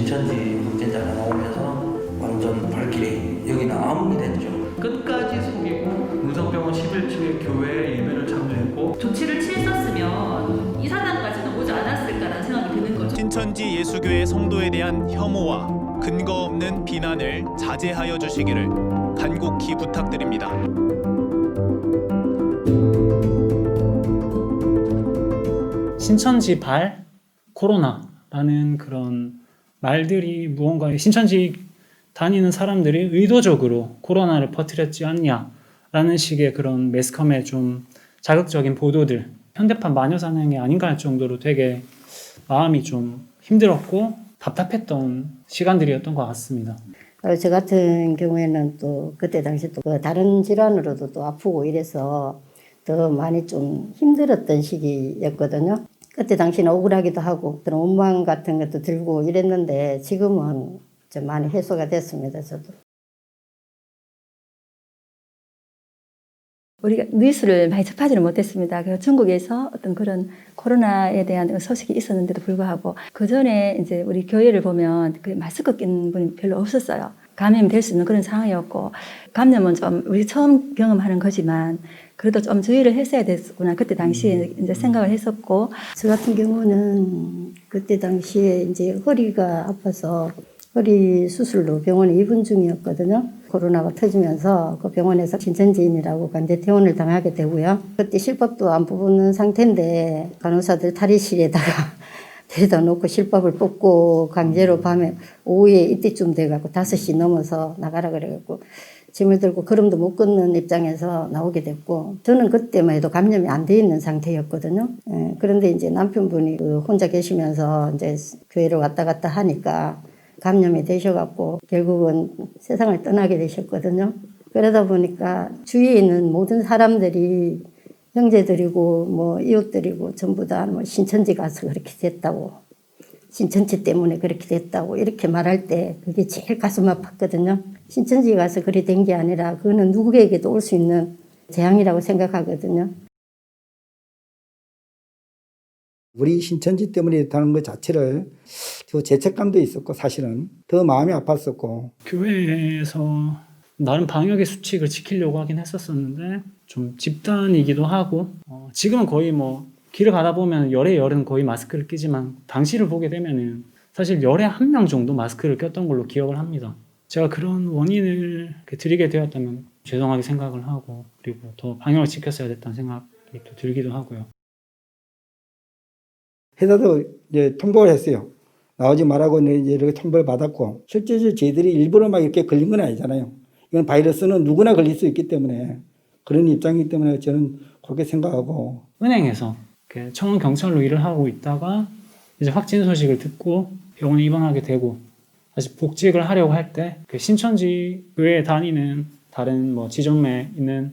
신천지 확진자가 나오면서 완전 발길이 여기는 암흑이 됐죠. 끝까지 속이고 문성병원 11층의 교회에 예배를 참여했고 조치를 취했었으면 이 사단까지는 오지 않았을까라는 생각이 드는 거죠. 신천지 예수교회 성도에 대한 혐오와 근거 없는 비난을 자제하여 주시기를 간곡히 부탁드립니다. 신천지 발 코로나라는 그런 말들이 무언가 신천지 다니는 사람들이 의도적으로 코로나를 퍼뜨렸지 않냐라는 식의 그런 매스컴의 좀 자극적인 보도들, 현대판 마녀사냥이 아닌가 할 정도로 되게 마음이 좀 힘들었고 답답했던 시간들이었던 것 같습니다. 저 같은 경우에는 또 그때 당시 또 다른 질환으로도 또 아프고 이래서 더 많이 좀 힘들었던 시기였거든요. 그때 당시는 억울하기도 하고 그런 원망 같은 것도 들고 이랬는데 지금은 좀 많이 해소가 됐습니다. 저도. 우리가 뉴스를 많이 접하지는 못했습니다. 그래서 중국에서 어떤 그런 코로나에 대한 소식이 있었는데도 불구하고 그 전에 이제 우리 교회를 보면 그 마스크 낀 분이 별로 없었어요. 감염이 될 수 있는 그런 상황이었고 감염은 좀 우리 처음 경험하는 거지만 그래도 좀 주의를 했어야 됐구나 그때 당시에 이제 생각을 했었고 저 같은 경우는 그때 당시에 이제 허리가 아파서 허리 수술로 병원에 입원 중이었거든요. 코로나가 터지면서 그 병원에서 신천지인이라고 관제 퇴원을 당하게 되고요. 그때 실밥도 안 뽑는 상태인데 간호사들 탈의실에다가 데려다 놓고 실밥을 뽑고 강제로 밤에 오후에 이때쯤 돼갖고 5시 넘어서 나가라 그래갖고 짐을 들고 걸음도 못 걷는 입장에서 나오게 됐고 저는 그때만 해도 감염이 안 돼 있는 상태였거든요. 그런데 이제 남편분이 혼자 계시면서 이제 교회를 왔다 갔다 하니까 감염이 되셔갖고 결국은 세상을 떠나게 되셨거든요. 그러다 보니까 주위에 있는 모든 사람들이 형제들이고 뭐 이웃들이고 전부 다 뭐 신천지 가서 그렇게 됐다고 신천지 때문에 그렇게 됐다고 이렇게 말할 때 그게 제일 가슴 아팠거든요. 신천지 가서 그리 된 게 아니라 그거는 누구에게도 올 수 있는 재앙이라고 생각하거든요. 우리 신천지 때문에 됐다는 것 자체를 죄책감도 있었고 사실은 더 마음이 아팠었고 교회에서 나름 방역의 수칙을 지키려고 하긴 했었었는데 좀 집단이기도 하고 지금은 거의 뭐 길을 가다 보면 열은 거의 마스크를 끼지만 당시를 보게 되면은 사실 열에 한 명 정도 마스크를 꼈던 걸로 기억을 합니다. 제가 그런 원인을 드리게 되었다면 죄송하게 생각을 하고 그리고 더 방역을 지켰어야 됐다는 생각이 또 들기도 하고요. 회사도 이제 통보를 했어요. 나오지 말라고 이제 이렇게 통보를 받았고 실제로 저희들이 일부러 막 이렇게 걸린 건 아니잖아요. 이건 바이러스는 누구나 걸릴 수 있기 때문에 그런 입장이기 때문에 저는 그렇게 생각하고 은행에서 청원 경찰로 일을 하고 있다가 이제 확진 소식을 듣고 병원에 입원하게 되고 다시 복직을 하려고 할 때 신천지 교회에 다니는 다른 뭐 지점에 있는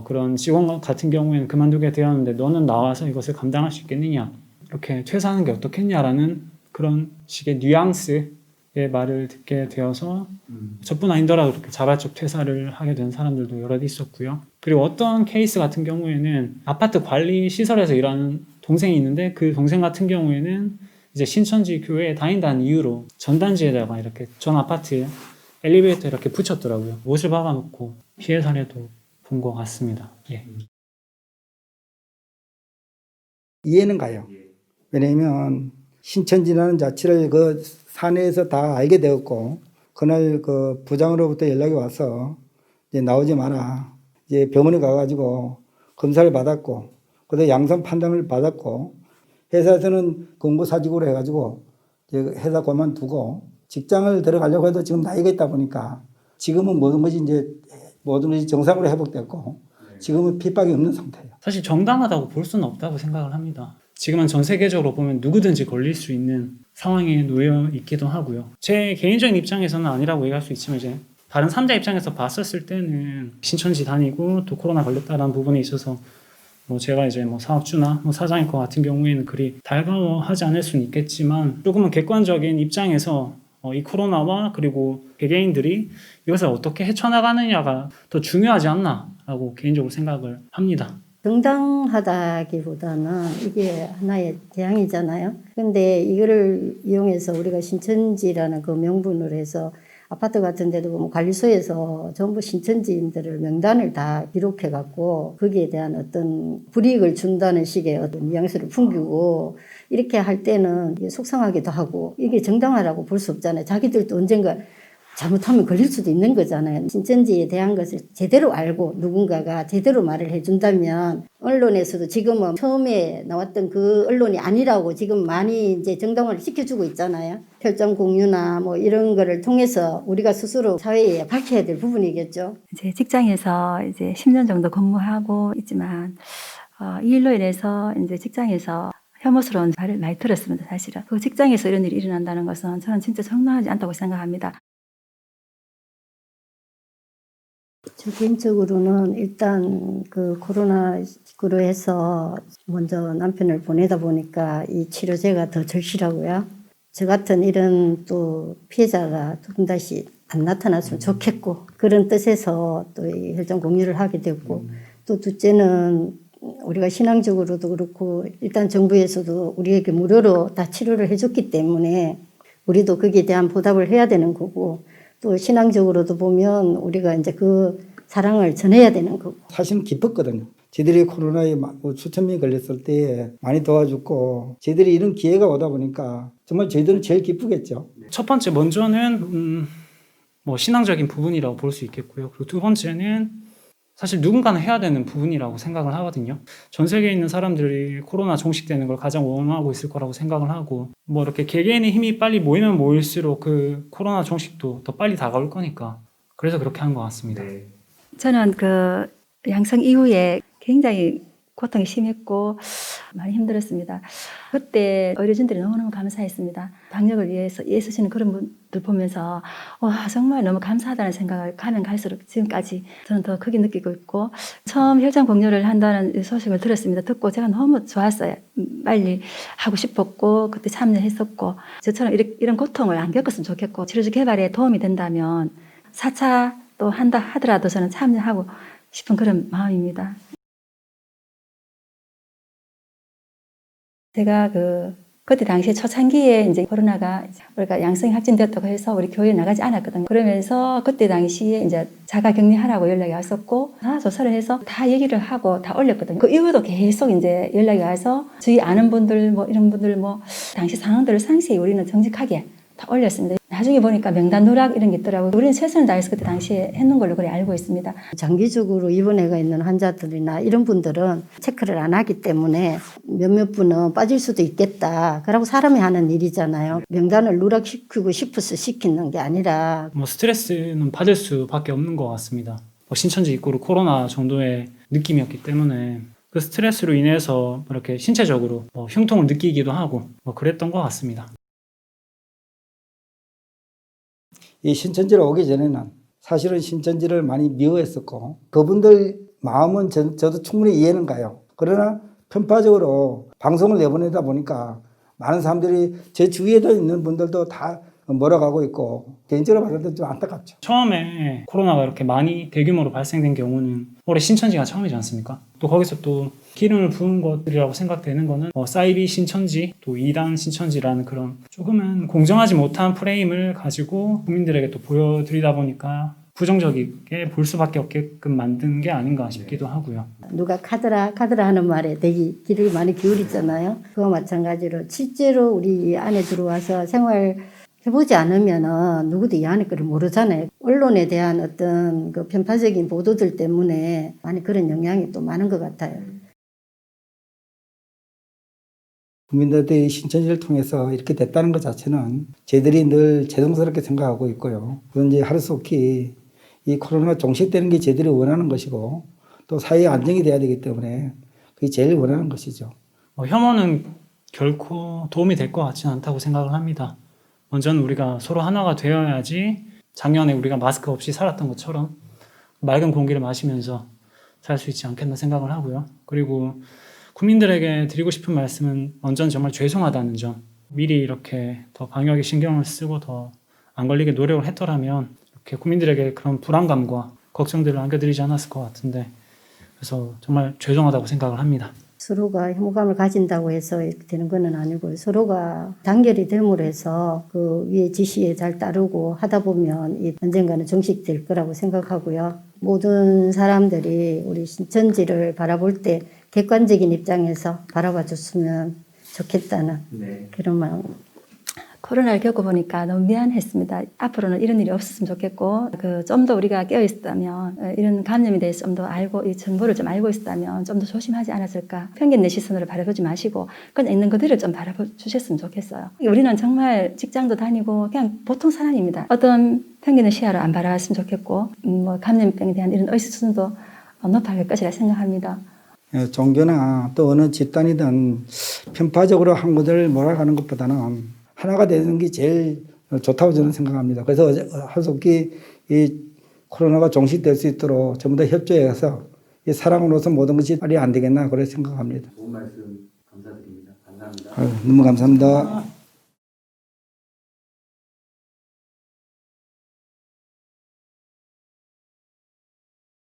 그런 직원 같은 경우에는 그만두게 되었는데 너는 나와서 이것을 감당할 수 있겠느냐 이렇게 퇴사하는 게 어떻겠냐라는 그런 식의 뉘앙스의 말을 듣게 되어서 저뿐 아니더라도 그렇게 자발적 퇴사를 하게 된 사람들도 여럿 있었고요. 그리고 어떤 케이스 같은 경우에는 아파트 관리 시설에서 일하는 동생이 있는데 그 동생 같은 경우에는 이제 신천지 교회에 다닌다는 이유로 전단지에다가 이렇게 전 아파트에 엘리베이터 이렇게 붙였더라고요. 옷을 박아놓고 피해 사례도 본 것 같습니다. 예. 이해는 가요. 왜냐하면 신천지라는 자체를 그 사내에서 다 알게 되었고 그날 그 부장으로부터 연락이 와서 이제 나오지 마라. 이제 병원에 가가지고 검사를 받았고 그다음에 양성 판단을 받았고 회사에서는 공고사직으로 해가지고 이제 회사 그만두고 직장을 들어가려고 해도 지금 나이가 있다 보니까 지금은 뭐든지 이제 뭐든지 정상으로 회복됐고 지금은 핍박이 없는 상태예요. 사실 정당하다고 볼 수는 없다고 생각을 합니다. 지금은 전 세계적으로 보면 누구든지 걸릴 수 있는 상황에 놓여 있기도 하고요. 제 개인적인 입장에서는 아니라고 얘기할 수 있지만 이제 다른 3자 입장에서 봤었을 때는 신천지 다니고 또 코로나 걸렸다라는 부분에 있어서 뭐 제가 이제 뭐 사업주나 뭐 사장일 것 같은 경우에는 그리 달가워하지 않을 수는 있겠지만 조금은 객관적인 입장에서 이 코로나와 그리고 개개인들이 이것을 어떻게 헤쳐나가느냐가 더 중요하지 않나라고 개인적으로 생각을 합니다. 정당하다기보다는 이게 하나의 재앙이잖아요. 근데 이거를 이용해서 우리가 신천지라는 그 명분을 해서 아파트 같은 데도 보면 관리소에서 전부 신천지인들을 명단을 다 기록해 갖고 거기에 대한 어떤 불이익을 준다는 식의 어떤 뉘앙스를 풍기고 이렇게 할 때는 이게 속상하기도 하고 이게 정당하다고 볼 수 없잖아요. 자기들도 언젠가 잘못하면 걸릴 수도 있는 거잖아요. 신천지에 대한 것을 제대로 알고 누군가가 제대로 말을 해준다면 언론에서도 지금은 처음에 나왔던 그 언론이 아니라고 지금 많이 이제 정당화를 시켜주고 있잖아요. 혈전 공유나 뭐 이런 거를 통해서 우리가 스스로 사회에 밝혀야 될 부분이겠죠. 이제 직장에서 이제 10년 정도 근무하고 있지만 이 일로 인해서 이제 직장에서 혐오스러운 말을 많이 들었습니다. 사실은 그 직장에서 이런 일이 일어난다는 것은 저는 진짜 정당하지 않다고 생각합니다. 저 개인적으로는 일단 그 코로나19로 해서 먼저 남편을 보내다 보니까 이 치료제가 더 절실하고요. 저 같은 이런 또 피해자가 좀 다시 안 나타났으면 좋겠고 그런 뜻에서 또 이 혈전 공유를 하게 됐고 또 둘째는 우리가 신앙적으로도 그렇고 일단 정부에서도 우리에게 무료로 다 치료를 해줬기 때문에 우리도 거기에 대한 보답을 해야 되는 거고 또 신앙적으로도 보면 우리가 이제 그 사랑을 전해야 되는 거고. 사실은 기뻤거든요. 저희들이 코로나에 수천 명이 걸렸을 때 많이 도와줬고 저희들이 이런 기회가 오다 보니까 정말 저희들은 제일 기쁘겠죠. 첫 번째 먼저는 뭐 신앙적인 부분이라고 볼 수 있겠고요. 그리고 두 번째는 사실 누군가는 해야 되는 부분이라고 생각을 하거든요. 전 세계에 있는 사람들이 코로나 종식되는 걸 가장 원하고 있을 거라고 생각을 하고 뭐 이렇게 개개인의 힘이 빨리 모이면 모일수록 그 코로나 종식도 더 빨리 다가올 거니까 그래서 그렇게 한 것 같습니다. 저는 그 양성 이후에 굉장히 고통이 심했고 많이 힘들었습니다. 그때 의료진들이 너무너무 감사했습니다. 방역을 위해서 애쓰시는 그런 분들 보면서 와 정말 너무 감사하다는 생각을 가면 갈수록 지금까지 저는 더 크게 느끼고 있고 처음 혈전 공유를 한다는 소식을 들었습니다. 듣고 제가 너무 좋았어요. 빨리 하고 싶었고 그때 참여했었고 저처럼 이런 고통을 안 겪었으면 좋겠고 치료제 개발에 도움이 된다면 4차 또 한다 하더라도 저는 참여하고 싶은 그런 마음입니다. 제가 그때 당시에 초창기에 이제 코로나가 우리가 양성이 확진되었다고 해서 우리 교회에 나가지 않았거든요. 그러면서 그때 당시에 이제 자가 격리하라고 연락이 왔었고 다 조사를 해서 다 얘기를 하고 다 올렸거든요. 그 이후에도 계속 이제 연락이 와서 저희 아는 분들 뭐 이런 분들 뭐 당시 상황들을 상세히 우리는 정직하게 다 올렸습니다. 나중에 보니까 명단 누락 이런 게 있더라고요. 우리는 최선을 다해서 그때 당시에 했는 걸로 그래 알고 있습니다. 장기적으로 입원해가 있는 환자들이나 이런 분들은 체크를 안 하기 때문에 몇몇 분은 빠질 수도 있겠다. 그러고 사람이 하는 일이잖아요. 명단을 누락시키고 싶어서 시키는 게 아니라 뭐 스트레스는 받을 수밖에 없는 것 같습니다. 뭐 신천지 입구로 코로나 정도의 느낌이었기 때문에 그 스트레스로 인해서 이렇게 신체적으로 흉통을 느끼기도 하고 뭐 그랬던 것 같습니다. 이 신천지로 오기 전에는 사실은 신천지를 많이 미워했었고 그분들 마음은 저도 충분히 이해는 가요. 그러나 편파적으로 방송을 내보내다 보니까 많은 사람들이 제 주위에도 있는 분들도 다 몰아가고 있고 개인적으로 봤을 때 좀 안타깝죠. 처음에 코로나가 이렇게 많이 대규모로 발생된 경우는 올해 신천지가 처음이지 않습니까? 또 거기서 또 기름을 부은 것들이라고 생각되는 거는 사이비 신천지, 또 이단 신천지라는 그런 조금은 공정하지 못한 프레임을 가지고 국민들에게 또 보여드리다 보니까 부정적이게 볼 수밖에 없게끔 만든 게 아닌가 싶기도 하고요. 누가 카드라 하는 말에 되게 귀를 많이 기울이잖아요. 그와 마찬가지로 실제로 우리 안에 들어와서 생활 해보지 않으면 누구도 이 안에 거를 모르잖아요. 언론에 대한 어떤 그 편파적인 보도들 때문에 많이 그런 영향이 또 많은 것 같아요. 국민들의 신천지를 통해서 이렇게 됐다는 것 자체는 저희들이 늘 죄송스럽게 생각하고 있고요. 그건 이제 하루속히 이 코로나가 종식되는 게 저희들이 원하는 것이고 또 사회의 안정이 돼야 되기 때문에 그게 제일 원하는 것이죠. 혐오는 결코 도움이 될 것 같지는 않다고 생각을 합니다. 먼저는 우리가 서로 하나가 되어야지 작년에 우리가 마스크 없이 살았던 것처럼 맑은 공기를 마시면서 살 수 있지 않겠나 생각을 하고요. 그리고 국민들에게 드리고 싶은 말씀은 먼저는 정말 죄송하다는 점. 미리 이렇게 더 방역에 신경을 쓰고 더 안 걸리게 노력을 했더라면 이렇게 국민들에게 그런 불안감과 걱정들을 안겨드리지 않았을 것 같은데 그래서 정말 죄송하다고 생각을 합니다. 서로가 혐오감을 가진다고 해서 이렇게 되는 건 아니고 서로가 단결이 됨으로 해서 그 위의 지시에 잘 따르고 하다 보면 이 언젠가는 종식될 거라고 생각하고요. 모든 사람들이 우리 신천지를 바라볼 때 객관적인 입장에서 바라봐 줬으면 좋겠다는 그런 마음. 코로나를 겪어보니까 너무 미안했습니다. 앞으로는 이런 일이 없었으면 좋겠고, 좀 더 우리가 깨어있었다면, 이런 감염에 대해서 좀 더 알고, 이 정보를 좀 알고 있었다면 좀 더 조심하지 않았을까. 편견 내 시선으로 바라보지 마시고, 그냥 있는 그대로 좀 바라봐 주셨으면 좋겠어요. 우리는 정말 직장도 다니고, 그냥 보통 사람입니다. 어떤 편견의 시야로 안 바라봤으면 좋겠고, 감염병에 대한 이런 의식주도 높아질 것이라 생각합니다. 종교나 또 어느 집단이든 편파적으로 한 것을 몰아가는 것보다는 하나가 되는 게 제일 좋다고 저는 생각합니다. 그래서 하속기 이 코로나가 종식될 수 있도록 전부 다 협조해서 이 사랑으로서 모든 것이 말이 안 되겠나 그렇게 생각합니다. 좋은 말씀 감사드립니다. 감사합니다. 너무 감사합니다.